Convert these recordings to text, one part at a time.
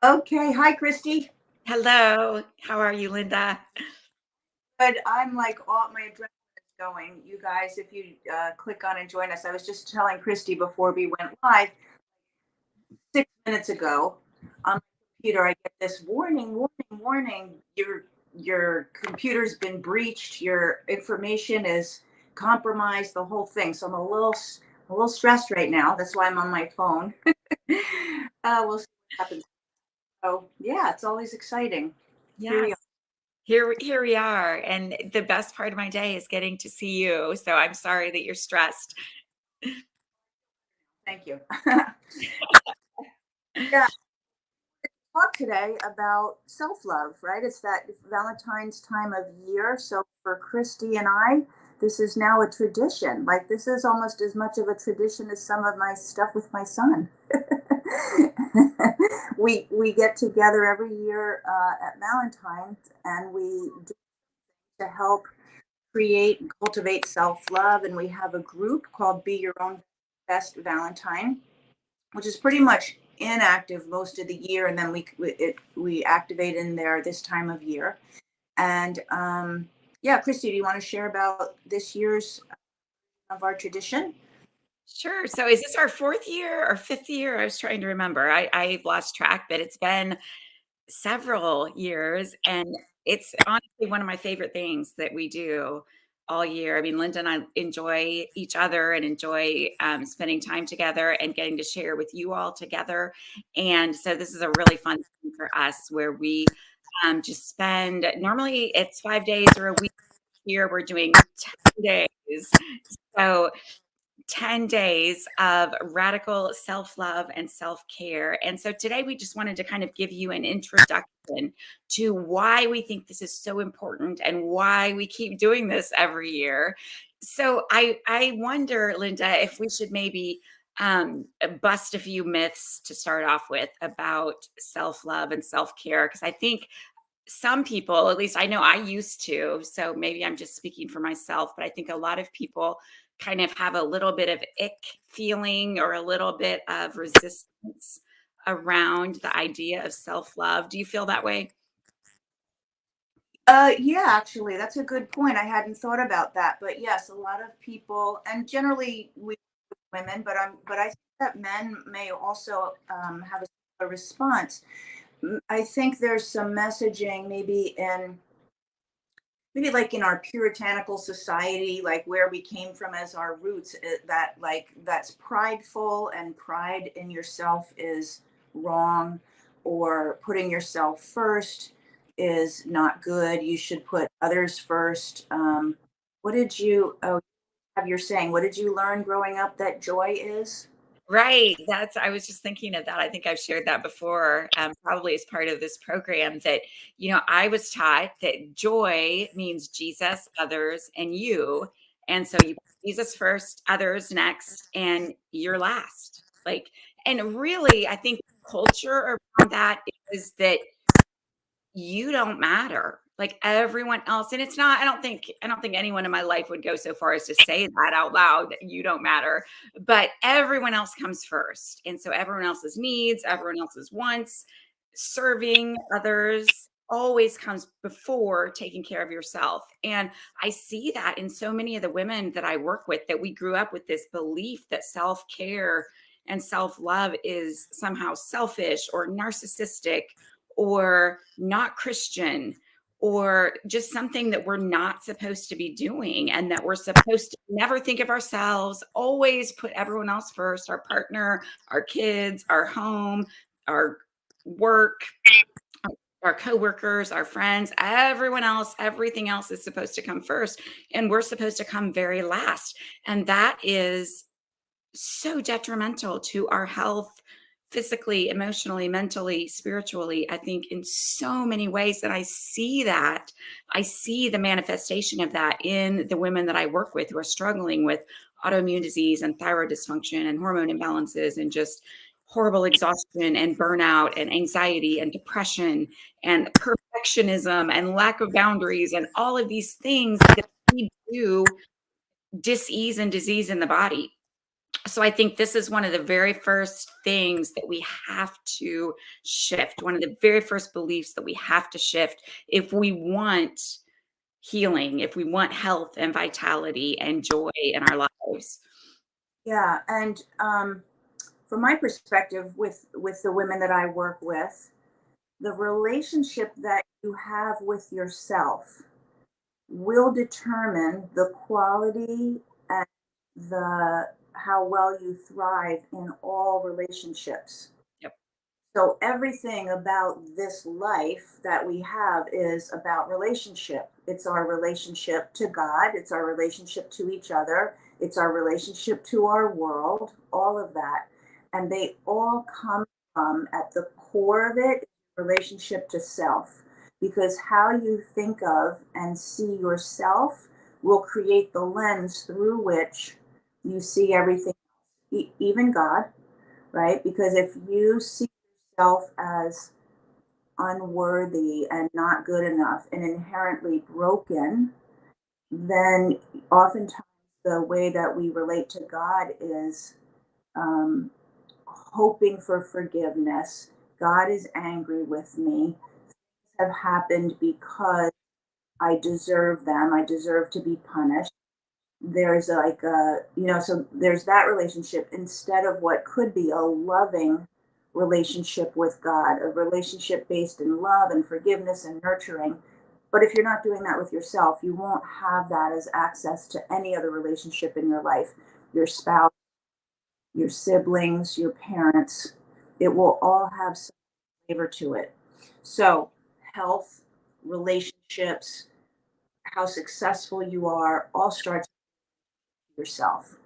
Okay. Hi, Christy. Hello, how are you, Linda? But I'm like, all my adrenaline is going. You guys, if you click on and join us, I was just telling Christy before we went live 6 minutes ago on my computer. I get this warning, warning, warning. Your computer's been breached. Your information is compromised. The whole thing. So I'm a little stressed right now. That's why I'm on my phone. We'll see what happens. So yeah, it's always exciting. Here we Yes, are. here we are, and the best part of my day is getting to see you, so I'm sorry that you're stressed. Thank you. Yeah, talk today about self-love, right? It's that Valentine's time of year. So for Christy and I, this is now a tradition. Like this is almost as much of a tradition as some of my stuff with my son. We get together every year at Valentine's, and we do to help create and cultivate self-love. And we have a group called Be Your Own Best Valentine, which is pretty much inactive most of the year, and then we activate in there this time of year. And yeah, Christy, do you want to share about this year's of our tradition? Sure, so is this our 4th year or 5th year? I was trying to remember. I've lost track, but it's been several years, and it's honestly one of my favorite things that we do all year. I mean, Linda and I enjoy each other and enjoy spending time together and getting to share with you all together. And so this is a really fun thing for us where we just spend, normally it's 5 days or a week. Here we're doing 10 days. So 10 days of radical self love and self care. And so today we just wanted to kind of give you an introduction to why we think this is so important and why we keep doing this every year. So I wonder, Linda, if we should maybe bust a few myths to start off with about self love and self care. Because I think some people, at least I know I used to, so maybe I'm just speaking for myself, but I think a lot of people kind of have a little bit of ick feeling or a little bit of resistance around the idea of self-love. Do you feel that way? Yeah, actually, that's a good point. I hadn't thought about that, but yes, a lot of people, and generally we women, but I think that men may also have a response. I think there's some messaging maybe like in our puritanical society, like where we came from as our roots, that like that's prideful, and pride in yourself is wrong, or putting yourself first is not good. You should put others first. What did you have your saying? What did you learn growing up that joy is? Right. I was just thinking of that. I think I've shared that before, probably as part of this program that, I was taught that joy means Jesus, others, and you. And so you put Jesus first, others next, and you're last. And really, I think culture around that is that you don't matter like everyone else. And it's not, I don't think anyone in my life would go so far as to say that out loud, that you don't matter, but everyone else comes first. And so everyone else's needs, everyone else's wants, serving others always comes before taking care of yourself. And I see that in so many of the women that I work with, that we grew up with this belief that self-care and self-love is somehow selfish or narcissistic or not Christian, or just something that we're not supposed to be doing, and that we're supposed to never think of ourselves, always put everyone else first, our partner, our kids, our home, our work, our coworkers, our friends, everyone else, everything else is supposed to come first, and we're supposed to come very last. And that is so detrimental to our health, physically, emotionally, mentally, spiritually. I think in so many ways that I see the manifestation of that in the women that I work with who are struggling with autoimmune disease and thyroid dysfunction and hormone imbalances and just horrible exhaustion and burnout and anxiety and depression and perfectionism and lack of boundaries and all of these things that lead to dis-ease and disease in the body. So I think this is one of the very first things that we have to shift. One of the very first beliefs that we have to shift if we want healing, if we want health and vitality and joy in our lives. Yeah, and from my perspective, with the women that I work with, the relationship that you have with yourself will determine the quality and the how well you thrive in all relationships. Yep. So everything about this life that we have is about relationship. It's our relationship to God, it's our relationship to each other, it's our relationship to our world, all of that. And they all come from, at the core of it, relationship to self. Because how you think of and see yourself will create the lens through which you see everything, even God, right? Because if you see yourself as unworthy and not good enough and inherently broken, then oftentimes the way that we relate to God is um, hoping for forgiveness. God is angry with me. Have happened because I deserve them. I deserve to be punished. There's like a, so there's that relationship instead of what could be a loving relationship with God, a relationship based in love and forgiveness and nurturing. But if you're not doing that with yourself, you won't have that as access to any other relationship in your life, your spouse, your siblings, your parents. It will all have some flavor to it. So, health, relationships, how successful you are, all starts with yourself.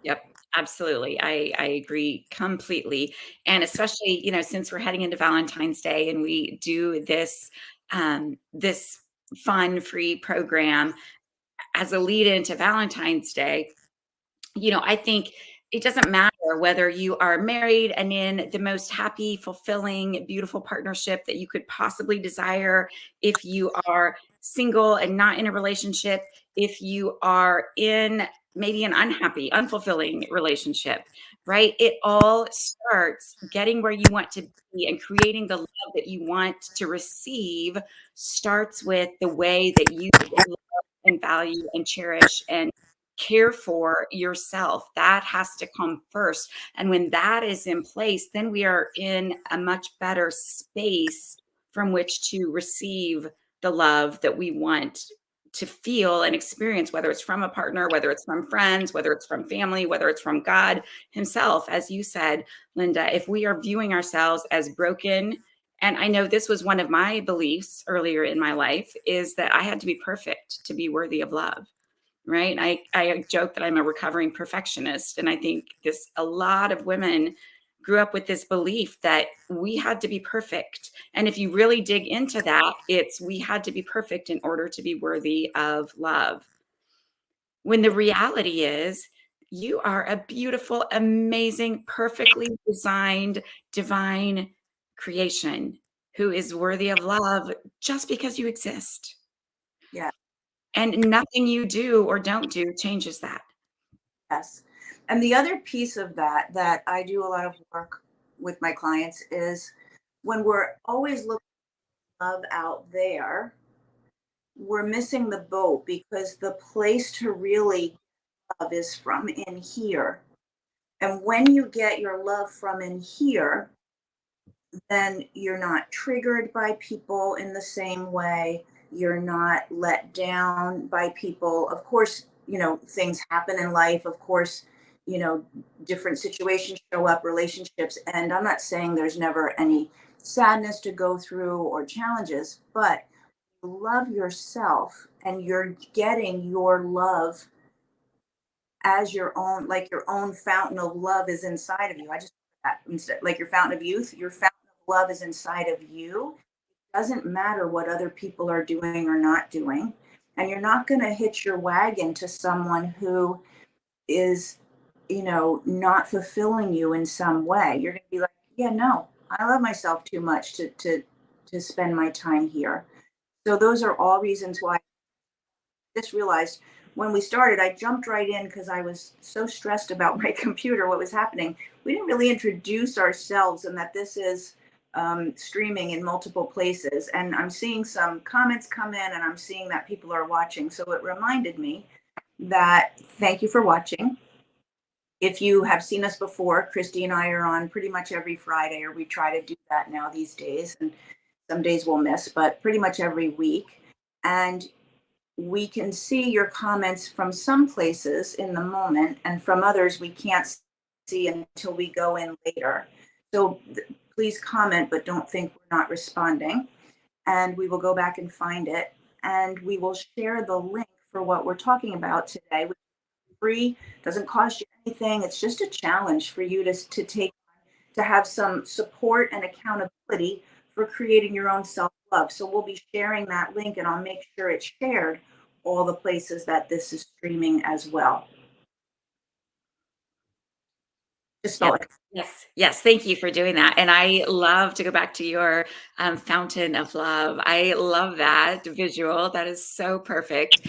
Yep, absolutely. I agree completely. And especially, since we're heading into Valentine's Day and we do this fun free program as a lead into Valentine's Day, I think it doesn't matter whether you are married and in the most happy, fulfilling, beautiful partnership that you could possibly desire, if you are single and not in a relationship, if you are in maybe an unhappy, unfulfilling relationship, right? It all starts getting where you want to be and creating the love that you want to receive starts with the way that you love and value and cherish and care for yourself. That has to come first. And when that is in place, then we are in a much better space from which to receive the love that we want to feel and experience, whether it's from a partner, whether it's from friends, whether it's from family, whether it's from God Himself. As you said, Linda, if we are viewing ourselves as broken, and I know this was one of my beliefs earlier in my life, is that I had to be perfect to be worthy of love, right? I joke that I'm a recovering perfectionist, and I think a lot of women grew up with this belief that we had to be perfect. And if you really dig into that, it's we had to be perfect in order to be worthy of love. When the reality is, you are a beautiful, amazing, perfectly designed, divine creation who is worthy of love just because you exist. Yeah. And nothing you do or don't do changes that. Yes. And the other piece of that that I do a lot of work with my clients is when we're always looking for love out there, we're missing the boat because the place to really love is from in here. And when you get your love from in here, then you're not triggered by people in the same way. You're not let down by people. Of course, things happen in life. Of course, different situations show up, relationships. And I'm not saying there's never any sadness to go through or challenges, but love yourself and you're getting your love as your own, like your own fountain of love is inside of you. I just that instead, like your fountain of youth, your fountain of love is inside of you. It doesn't matter what other people are doing or not doing. And you're not going to hitch your wagon to someone who is, not fulfilling you in some way. You're going to be like, yeah, no, I love myself too much to spend my time here. So those are all reasons why I just realized when we started, I jumped right in because I was so stressed about my computer, what was happening. We didn't really introduce ourselves and that this is streaming in multiple places. And I'm seeing some comments come in and I'm seeing that people are watching. So it reminded me that thank you for watching. If you have seen us before, Christy and I are on pretty much every Friday, or we try to do that now these days. And some days we'll miss, but pretty much every week. And we can see your comments from some places in the moment, and from others we can't see until we go in later. So please comment, but don't think we're not responding. And we will go back and find it. And we will share the link for what we're talking about today, which is free, doesn't cost you anything. It's just a challenge for you to take, to have some support and accountability for creating your own self love. So we'll be sharing that link and I'll make sure it's shared all the places that this is streaming as well. Just felt Yep. like, Yes. Yes. Thank you for doing that. And I love to go back to your fountain of love. I love that visual. That is so perfect.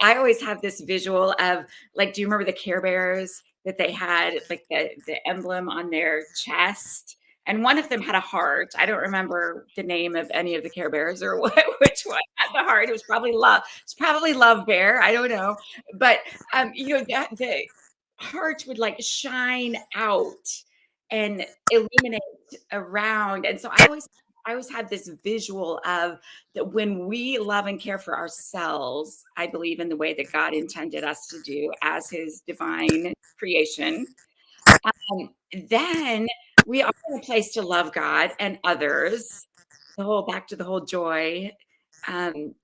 I always have this visual of like, do you remember the Care Bears that they had like the emblem on their chest? And one of them had a heart. I don't remember the name of any of the Care Bears or which one had the heart. It was probably love. It's probably Love Bear. I don't know. But that the heart would like shine out and illuminate around. And so I always had this visual of that when we love and care for ourselves, I believe in the way that God intended us to do as his divine creation. Then we are in a place to love God and others. The whole back to the whole joy um,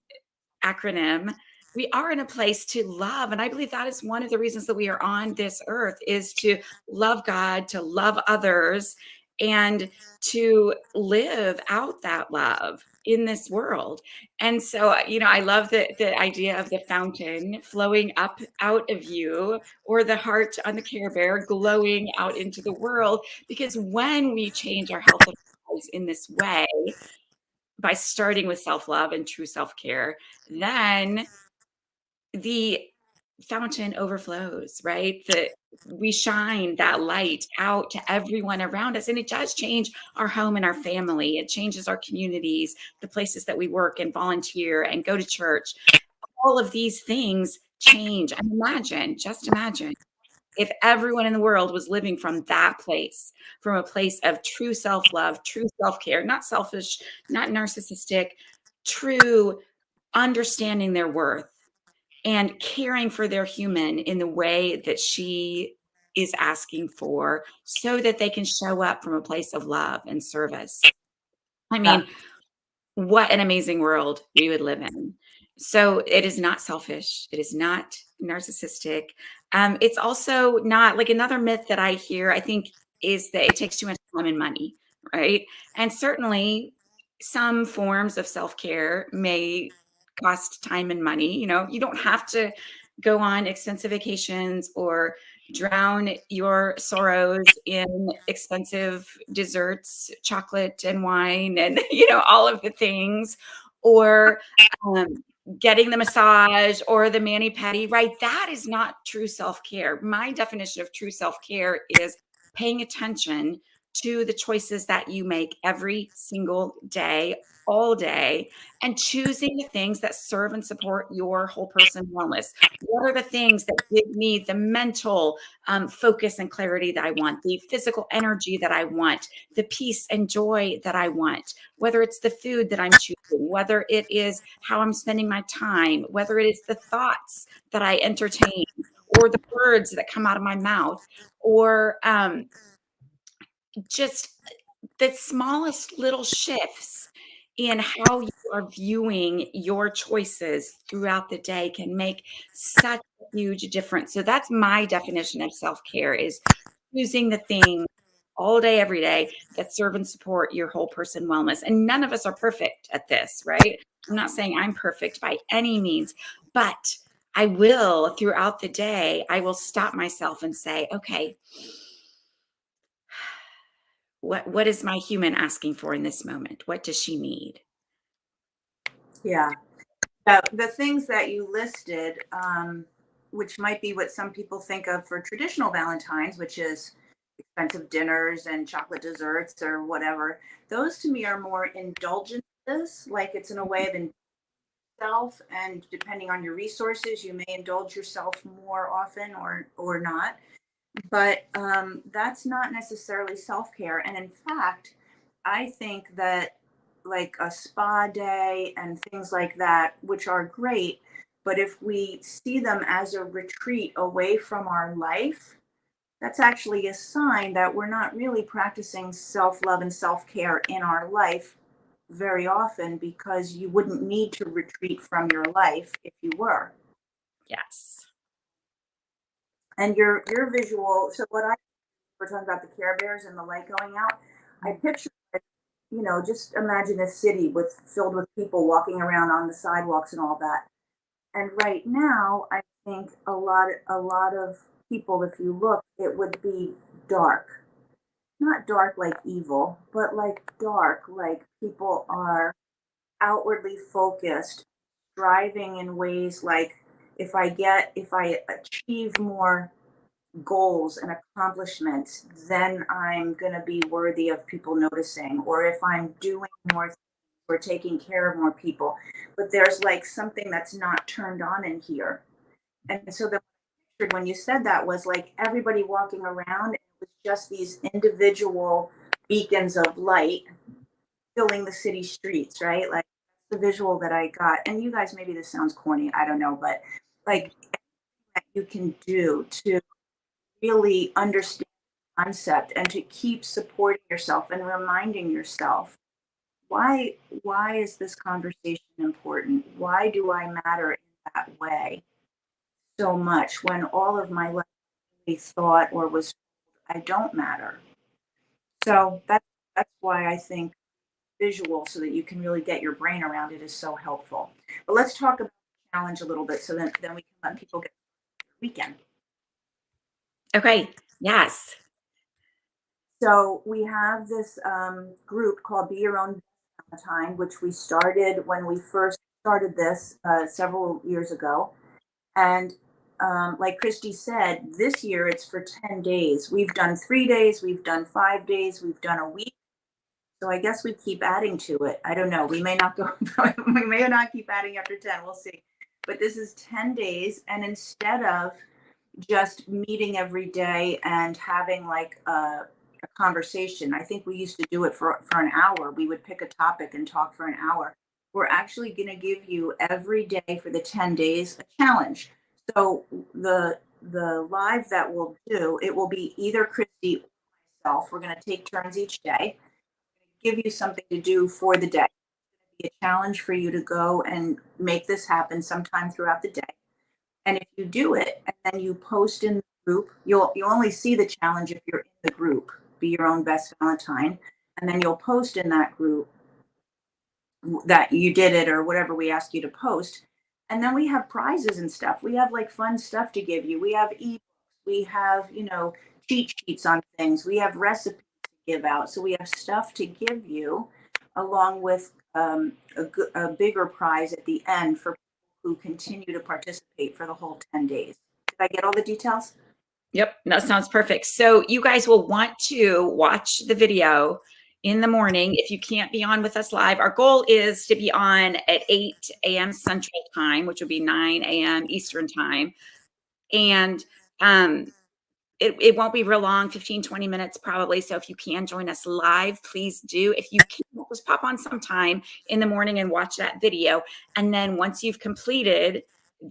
acronym. We are in a place to love, and I believe that is one of the reasons that we are on this earth is to love God, to love others, and to live out that love in this world. And so, I love the idea of the fountain flowing up out of you, or the heart on the Care Bear glowing out into the world. Because when we change our health and lives in this way, by starting with self-love and true self-care, then the fountain overflows, right? That we shine that light out to everyone around us. And it does change our home and our family. It changes our communities, the places that we work and volunteer and go to church. All of these things change. And just imagine if everyone in the world was living from that place, from a place of true self-love, true self-care, not selfish, not narcissistic, true understanding their worth and caring for their human in the way that she is asking for so that they can show up from a place of love and service. I yeah, mean, what an amazing world we would live in. So it is not selfish. It is not narcissistic. It's also not like another myth that I hear, I think, is that it takes too much time and money, right? And certainly some forms of self care may cost time and money. You don't have to go on expensive vacations or drown your sorrows in expensive desserts, chocolate and wine, and all of the things, or um, getting the massage or the mani pedi. Right? That is not true self care. My definition of true self care is paying attention to the choices that you make every single day, all day, and choosing the things that serve and support your whole person wellness. What are the things that give me the mental focus and clarity that I want, the physical energy that I want, the peace and joy that I want, whether it's the food that I'm choosing, whether it is how I'm spending my time, whether it is the thoughts that I entertain, or the words that come out of my mouth, or just the smallest little shifts in how you are viewing your choices throughout the day can make such a huge difference. So that's my definition of self-care is choosing the thing all day, every day that serve and support your whole person wellness. And none of us are perfect at this, right? I'm not saying I'm perfect by any means, but I will throughout the day, I will stop myself and say, okay, what is my human asking for in this moment? What does she need? yeah. The things that you listed, which might be what some people think of for traditional Valentine's, which is expensive dinners and chocolate desserts or whatever, those to me are more indulgences. Like it's in a way of self, and depending on your resources, you may indulge yourself more often or not. But that's not necessarily self care. And in fact, I think that like a spa day and things like that, which are great, but if we see them as a retreat away from our life, that's actually a sign that we're not really practicing self love and self care in our life very often, because you wouldn't need to retreat from your life if you were. Yes. And your visual, so what I we're talking about the Care Bears and the light going out. I picture, just imagine a city with filled with people walking around on the sidewalks and all that. And right now, I think a lot of people, if you look, it would be dark. Not dark like evil, but like dark, like people are outwardly focused, striving in ways like if I achieve more goals and accomplishments, then I'm going to be worthy of people noticing. Or if I'm doing more things or taking care of more people. But there's like something that's not turned on in here. And so the picture when you said that was like everybody walking around, it was just these individual beacons of light filling the city streets, right? Like the visual that I got. And you guys, maybe this sounds corny, I don't know, but like that you can do to really understand the concept and to keep supporting yourself and reminding yourself why is this conversation important? Why do I matter in that way so much when all of my life I thought or was I don't matter? So that's why I think visual, so that you can really get your brain around it, is so helpful. But let's talk about the challenge a little bit, so then we can let people get the weekend. Okay. Yes. So we have this group called Be Your Own Valentine, which we started when we first started this several years ago. And like Christy said, this year it's for 10 days. We've done 3 days, we've done 5 days, we've done a week. So I guess we keep adding to it. I don't know. We may not go, we may not keep adding after 10. We'll see. But this is 10 days. And instead of just meeting every day and having like a conversation. I think we used to do it for an hour. We would pick a topic and talk for an hour. We're actually going to give you every day for the 10 days a challenge. So the live that we'll do, it will be either Christy or myself. We're going to take turns each day, give you something to do for the day. It's going to be a challenge for you to go and make this happen sometime throughout the day. And if you do it and then you post in the group, you'll only see the challenge if you're in the group. Be Your Own Best Valentine, and then you'll post in that group that you did it or whatever we ask you to post. And then we have prizes and stuff. We have like fun stuff to give you. We have ebooks. We have cheat sheets on things. We have recipes to give out. So we have stuff to give you, along with a bigger prize at the end for people who continue to participate for the whole 10 days. Did I get all the details? Yep. That sounds perfect. So you guys will want to watch the video in the morning. If you can't be on with us live, our goal is to be on at 8 a.m. Central Time, which would be 9 a.m. Eastern Time. And it won't be real long, 15, 20 minutes probably. So if you can join us live, please do. If you can't, just pop on sometime in the morning and watch that video. And then once you've completed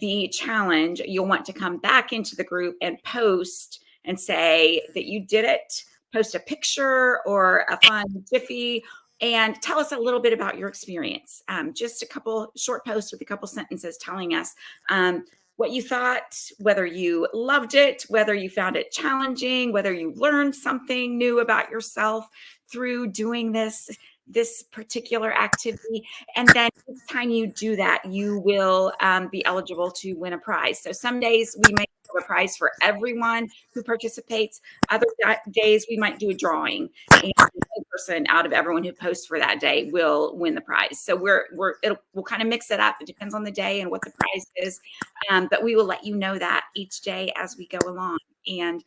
the challenge, you'll want to come back into the group and post and say that you did it. Post a picture or a fun jiffy and tell us a little bit about your experience. Just a couple short posts with a couple sentences telling us what you thought, whether you loved it, whether you found it challenging, whether you learned something new about yourself through doing this particular activity. And then each time you do that, you will be eligible to win a prize. So some days we might have a prize for everyone who participates. Other days we might do a drawing. And person out of everyone who posts for that day will win the prize. So we'll kind of mix it up. It depends on the day and what the prize is. But we will let you know that each day as we go along. And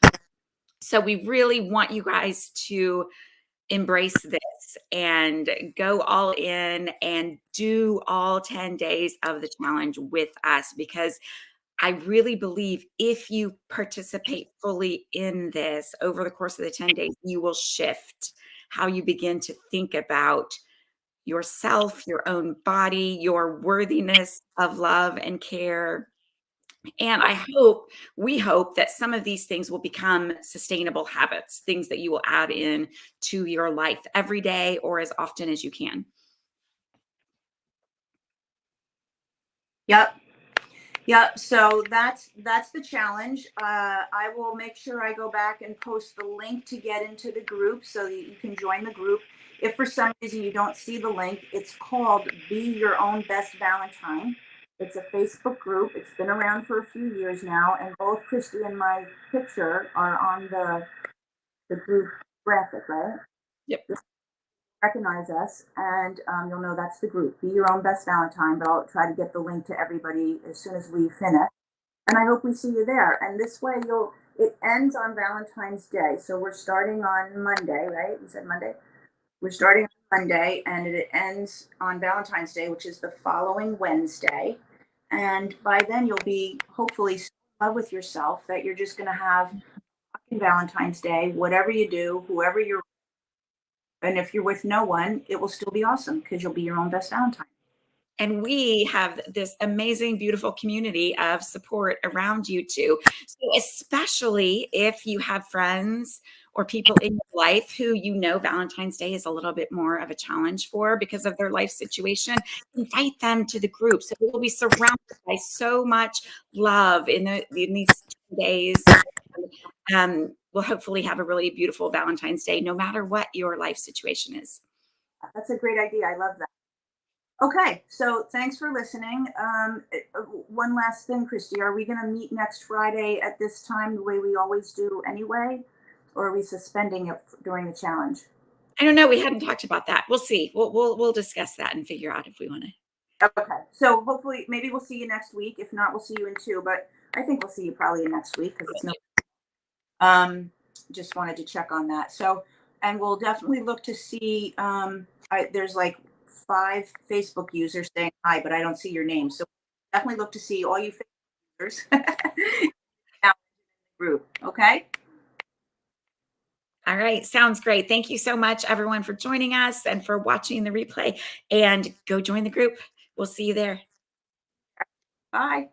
so we really want you guys to embrace this and go all in and do all 10 days of the challenge with us, because I really believe if you participate fully in this over the course of the 10 days, you will shift how you begin to think about yourself, your own body, your worthiness of love and care. And we hope that some of these things will become sustainable habits, things that you will add in to your life every day or as often as you can. Yep. Yep. So that's the challenge. I will make sure I go back and post the link to get into the group so that you can join the group. If for some reason you don't see the link, it's called Be Your Own Best Valentine. It's a Facebook group. It's been around for a few years now, and both Christy and my picture are on the group graphic, right? Yep. Recognize us, and you'll know that's the group. Be Your Own Best Valentine, but I'll try to get the link to everybody as soon as we finish. And I hope we see you there. And this way it ends on Valentine's Day. So we're starting on Monday, right? You said Monday? We're starting on Monday, and it ends on Valentine's Day, which is the following Wednesday. And by then you'll be hopefully so in love with yourself that you're just going to have Valentine's Day, whatever you do, whoever you're, and if you're with no one, it will still be awesome because you'll be your own best Valentine. And we have this amazing, beautiful community of support around you too. So especially if you have friends or people in your life who you know Valentine's Day is a little bit more of a challenge for because of their life situation, invite them to the group. So we'll be surrounded by so much love in these 2 days. We'll hopefully have a really beautiful Valentine's Day, no matter what your life situation is. That's a great idea. I love that. Okay, so thanks for listening. One last thing, Christy, are we going to meet next Friday at this time the way we always do anyway? Or are we suspending it during the challenge? I don't know. We hadn't talked about that. We'll see. We'll discuss that and figure out if we want to. Okay, so hopefully, maybe we'll see you next week. If not, we'll see you in 2. But I think we'll see you probably in next week because it's no. Just wanted to check on that. So, and we'll definitely look to see. There's like 5 Facebook users saying hi, but I don't see your name. So definitely look to see all you Facebook users in the group. Okay. All right. Sounds great. Thank you so much, everyone, for joining us and for watching the replay. And go join the group. We'll see you there. Bye.